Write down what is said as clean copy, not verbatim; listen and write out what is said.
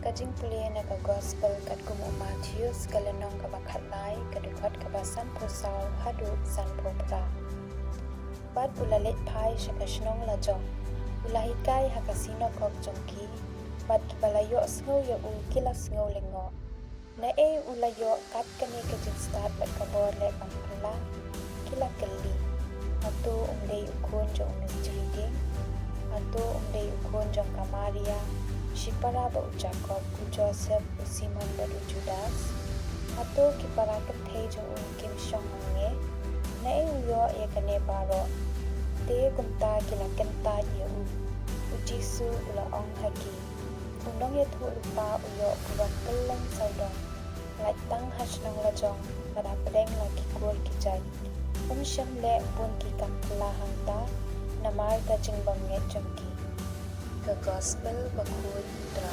Kajing pulih na ka gospel kat kumu Matius kalenong ka bakhatlay kadukot ka basan pusaw hadu san popra. Bad ulalit pai syakasnong lajong. Ulahikai hakasino kok jongki. Bad kibalayo sngaw ya kilas ngaw lengo. Na ulayo kat kani kajing start bad kabor le bangkala kila kali. Atu umday ukun jong misjiding. Atu umday ukun jong kamaria. Shipara ba Jacob ku Joseph u Simon ba Judas. Atu kipara kenthe jong Kim Shong nge. Na uyo ya kane baro. Te kumta kila kenta ya Jisu ula ong haki. Undong ya tu lupa uyo kurang keleng saudong. Lai tang hasnong lajong pada pedeng lagi kur kijay. Syam le pun ki kampelahang ta namar ka jeng banget jengki. Ke gospel bakul putra.